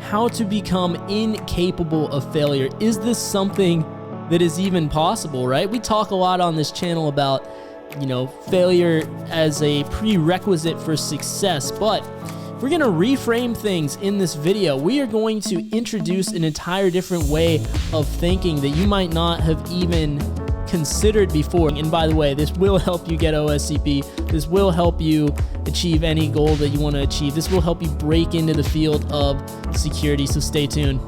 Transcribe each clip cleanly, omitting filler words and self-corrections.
how to become incapable of failure. Is this something that is even possible, right? We talk a lot on this channel about, failure as a prerequisite for success, but we're going to reframe things in this video. We are going to introduce an entire different way of thinking that you might not have even considered before. And by the way, this will help you get OSCP. This will help you achieve any goal that you want to achieve. This will help you break into the field of security, so stay tuned.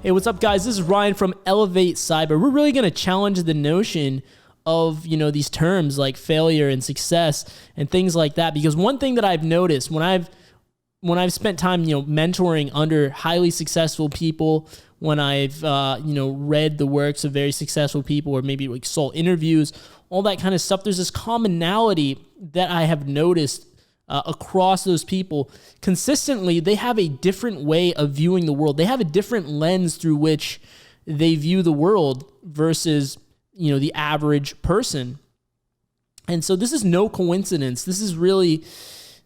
Hey, what's up, guys? This is Ryan from elevatecyber. We're really going to challenge the notion of, these terms like failure and success and things like that. Because one thing that I've noticed when I've spent time, mentoring under highly successful people, when I've, read the works of very successful people, or maybe like saw interviews, all that kind of stuff, there's this commonality that I have noticed across those people. Consistently, they have a different way of viewing the world. They have a different lens through which they view the world versus the average person. And so this is no coincidence. This is really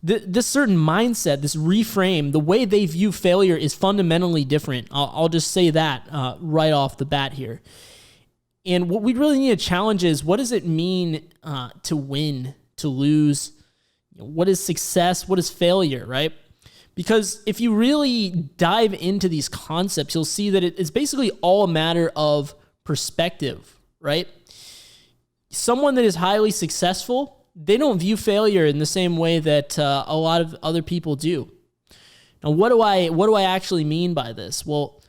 this certain mindset, this reframe, the way they view failure is fundamentally different. I'll just say that right off the bat here. And what we really need to challenge is, what does it mean to win, to lose? What is success? What is failure, right? Because if you really dive into these concepts, you'll see that it's basically all a matter of perspective, right? Someone that is highly successful, they don't view failure in the same way that a lot of other people do. Now, what do I actually mean by this? Well,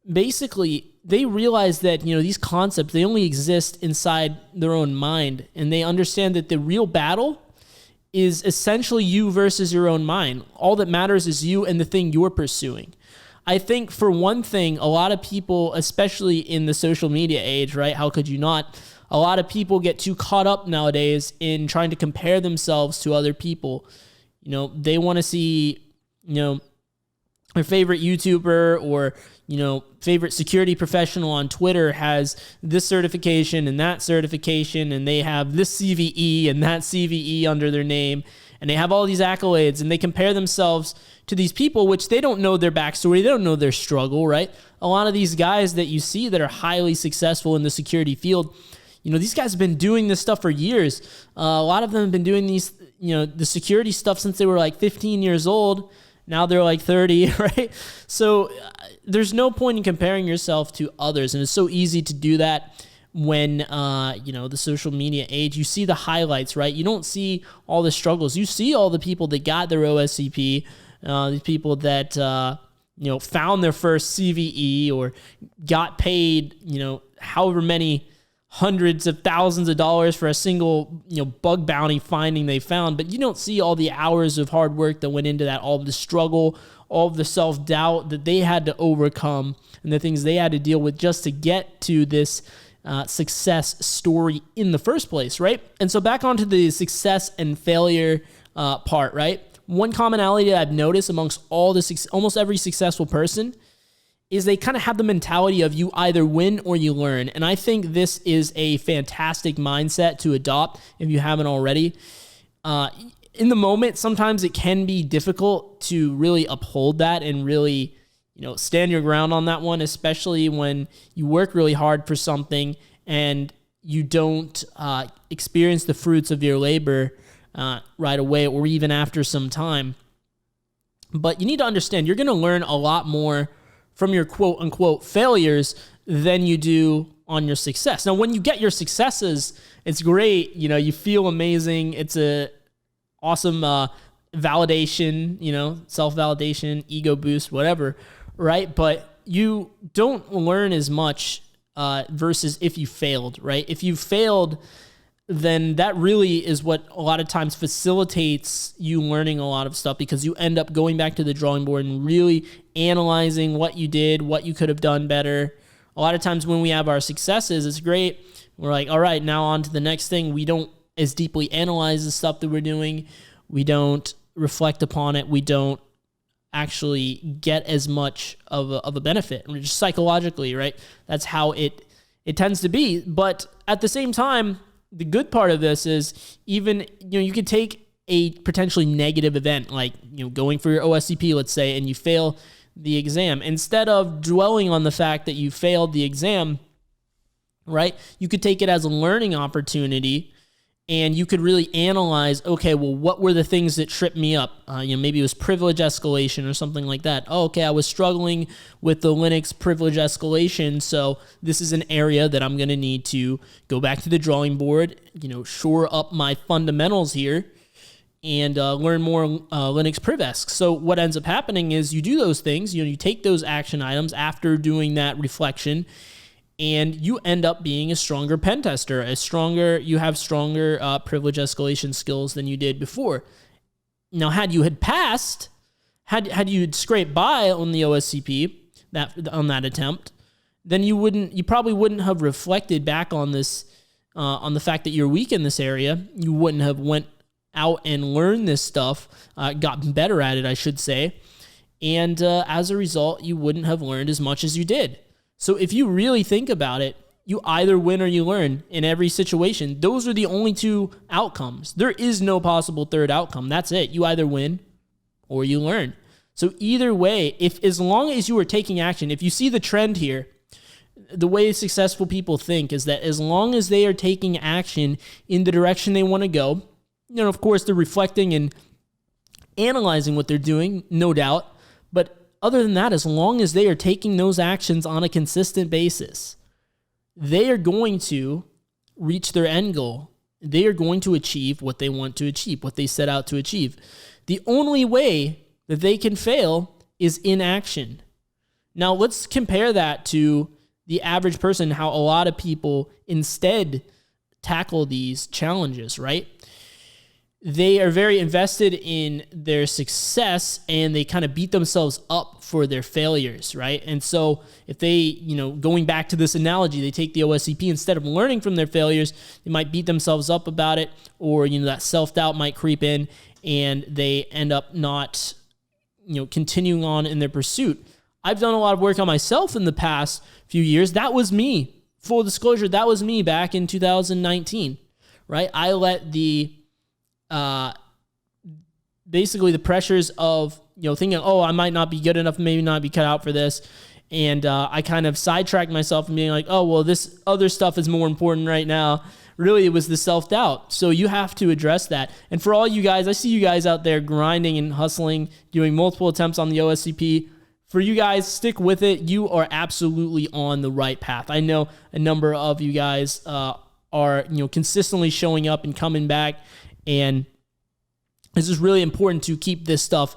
basically, they realize that these concepts, they only exist inside their own mind, and they understand that the real battle is essentially you versus your own mind. All that matters is you and the thing you're pursuing. I think, for one thing, a lot of people, especially in the social media age, right? How could you not? A lot of people get too caught up nowadays in trying to compare themselves to other people. They want to see, their favorite YouTuber or, favorite security professional on Twitter has this certification and that certification, and they have this CVE and that CVE under their name, and they have all these accolades, and they compare themselves to these people, which they don't know their backstory, they don't know their struggle, right? A lot of these guys that you see that are highly successful in the security field, these guys have been doing this stuff for years. A lot of them have been doing these, the security stuff since they were like 15 years old. Now they're like 30, right? So there's no point in comparing yourself to others. And it's so easy to do that when, the social media age. You see the highlights, right? You don't see all the struggles. You see all the people that got their OSCP, these people that, found their first CVE or got paid, however many hundreds of thousands of dollars for a single, bug bounty finding they found. But you don't see all the hours of hard work that went into that, all of the struggle, all of the self-doubt that they had to overcome, and the things they had to deal with just to get to this success story in the first place, right? And so back onto the success and failure part, right? One commonality that I've noticed amongst almost every successful person is they kind of have the mentality of you either win or you learn. And I think this is a fantastic mindset to adopt if you haven't already. In the moment, sometimes it can be difficult to really uphold that and really, stand your ground on that one, especially when you work really hard for something and you don't experience the fruits of your labor right away or even after some time. But you need to understand, you're going to learn a lot more from your quote unquote failures than you do on your success. Now, when you get your successes, it's great. You feel amazing. It's a awesome validation, self-validation, ego boost, whatever, right? But you don't learn as much versus if you failed, right? If you failed, then that really is what a lot of times facilitates you learning a lot of stuff, because you end up going back to the drawing board and really analyzing what you did, what you could have done better. A lot of times when we have our successes, it's great. We're like, all right, now on to the next thing. We don't as deeply analyze the stuff that we're doing. We don't reflect upon it. We don't actually get as much of a benefit, just psychologically, right? That's how it tends to be. But at the same time, the good part of this is even, you could take a potentially negative event, like, going for your OSCP, let's say, and you fail the exam. Instead of dwelling on the fact that you failed the exam, right, you could take it as a learning opportunity, and you could really analyze, okay, well, what were the things that tripped me up? Maybe it was privilege escalation or something like that. Oh, okay, I was struggling with the Linux privilege escalation, so this is an area that I'm going to need to go back to the drawing board, shore up my fundamentals here, and learn more Linux priv-esque. So what ends up happening is you do those things, you take those action items after doing that reflection, and you end up being a stronger pen tester, you have stronger privilege escalation skills than you did before. Now, had you scraped by on the OSCP on that attempt, then you probably wouldn't have reflected back on this, on the fact that you're weak in this area. You wouldn't have went out and learned this stuff, gotten better at it, I should say. And as a result, you wouldn't have learned as much as you did. So if you really think about it, you either win or you learn in every situation. Those are the only two outcomes. There is no possible third outcome. That's it. You either win or you learn. So either way, as long as you are taking action, if you see the trend here, the way successful people think is that as long as they are taking action in the direction they want to go, of course, they're reflecting and analyzing what they're doing, no doubt. But other than that, as long as they are taking those actions on a consistent basis, they are going to reach their end goal. They are going to achieve what they want to achieve, what they set out to achieve. The only way that they can fail is inaction. Now, let's compare that to the average person, how a lot of people instead tackle these challenges, right? They are very invested in their success, and they kind of beat themselves up for their failures, right? And so if they, going back to this analogy, they take the OSCP, instead of learning from their failures, they might beat themselves up about it, or, that self-doubt might creep in, and they end up not, continuing on in their pursuit. I've done a lot of work on myself in the past few years. That was me. Full disclosure, that was me back in 2019, right? I let basically the pressures of, thinking, I might not be good enough, maybe not be cut out for this. And I kind of sidetracked myself and being like, this other stuff is more important right now. Really, it was the self-doubt. So you have to address that. And for all you guys, I see you guys out there grinding and hustling, doing multiple attempts on the OSCP. For you guys, stick with it. You are absolutely on the right path. I know a number of you guys are, consistently showing up and coming back. And this is really important to keep this stuff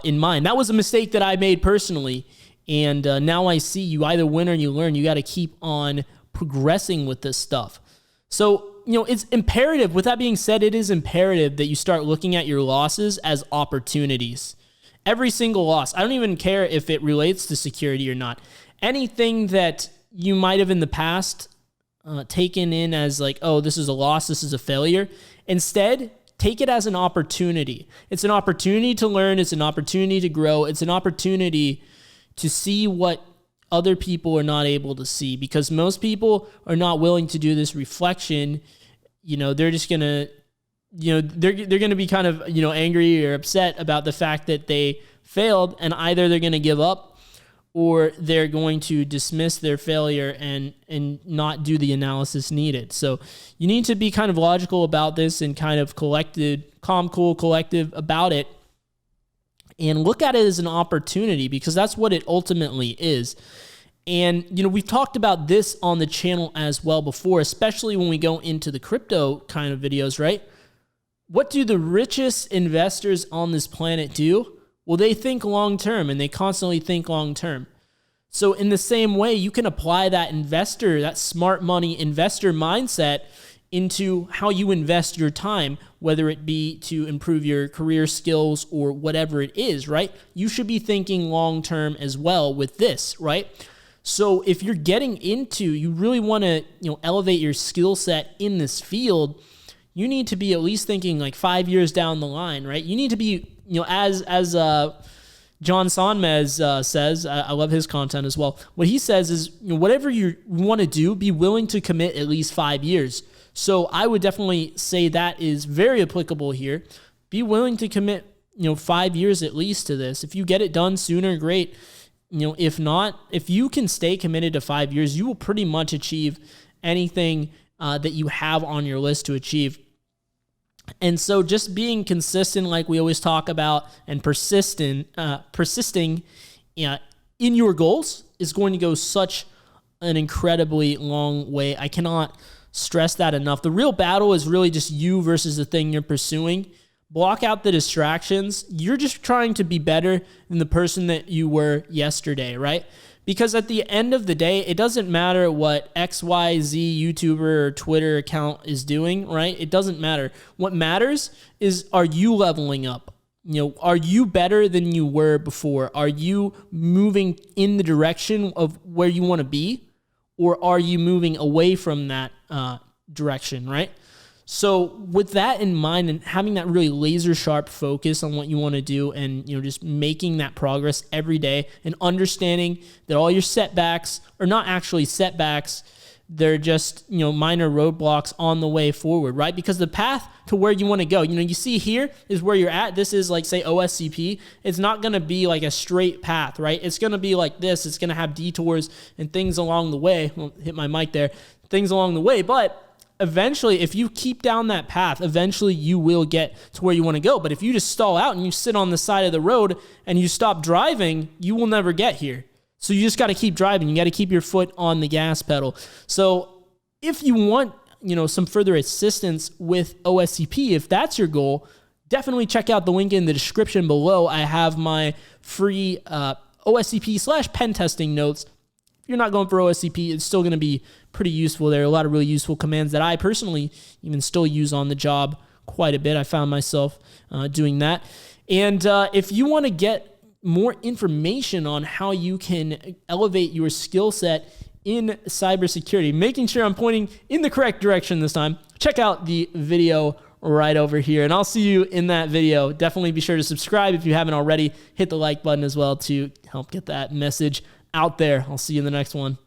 in mind. That was a mistake that I made personally. And now I see you either win or you learn. You got to keep on progressing with this stuff. So, it's imperative. With that being said, it is imperative that you start looking at your losses as opportunities. Every single loss. I don't even care if it relates to security or not. Anything that you might have in the past taken in as like, this is a loss, this is a failure. Instead, take it as an opportunity. It's an opportunity to learn. It's an opportunity to grow. It's an opportunity to see what other people are not able to see, because most people are not willing to do this reflection. They're just going to, they're going to be kind of, angry or upset about the fact that they failed, and either they're going to give up or they're going to dismiss their failure and not do the analysis needed. So you need to be kind of logical about this and kind of calm, cool, collective about it, and look at it as an opportunity, because that's what it ultimately is. And, we've talked about this on the channel as well before, especially when we go into the crypto kind of videos, right? What do the richest investors on this planet do? Well, they think long-term, and they constantly think long-term. So in the same way, you can apply that smart money investor mindset into how you invest your time, whether it be to improve your career skills or whatever it is, right? You should be thinking long-term as well with this, right? So if you're you really want to, elevate your skill set in this field, you need to be at least thinking like 5 years down the line, right? You need to be, as John Sonmez says, I love his content as well. What he says is, whatever you want to do, be willing to commit at least 5 years. So I would definitely say that is very applicable here. be willing to commit, 5 years at least to this. If you get it done sooner, great. If not, if you can stay committed to 5 years, you will pretty much achieve anything that you have on your list to achieve. And so just being consistent, like we always talk about, and persisting in your goals is going to go such an incredibly long way. I cannot stress that enough. The real battle is really just you versus the thing you're pursuing. Block out the distractions. You're just trying to be better than the person that you were yesterday, right? Because at the end of the day, it doesn't matter what XYZ YouTuber or Twitter account is doing, right? It doesn't matter. What matters is, are you leveling up? Are you better than you were before? Are you moving in the direction of where you want to be? Or are you moving away from that direction, right? So with that in mind and having that really laser sharp focus on what you want to do and, just making that progress every day and understanding that all your setbacks are not actually setbacks, they're just, minor roadblocks on the way forward, right? Because the path to where you want to go, you see here is where you're at. This is like, say, OSCP. It's not going to be like a straight path, right? It's going to be like this. It's going to have detours and things along the way. Well, hit my mic there. Things along the way, but eventually, if you keep down that path, eventually you will get to where you want to go. But if you just stall out and you sit on the side of the road and you stop driving, you will never get here. So you just got to keep driving. You got to keep your foot on the gas pedal. So if you want, some further assistance with OSCP, if that's your goal, definitely check out the link in the description below. I have my free OSCP/pen testing notes. If you're not going for OSCP, it's still going to be pretty useful. There are a lot of really useful commands that I personally even still use on the job quite a bit. I found myself doing that. And if you want to get more information on how you can elevate your skill set in cybersecurity, making sure I'm pointing in the correct direction this time, check out the video right over here. And I'll see you in that video. Definitely be sure to subscribe if you haven't already. Hit the like button as well to help get that message out there. I'll see you in the next one.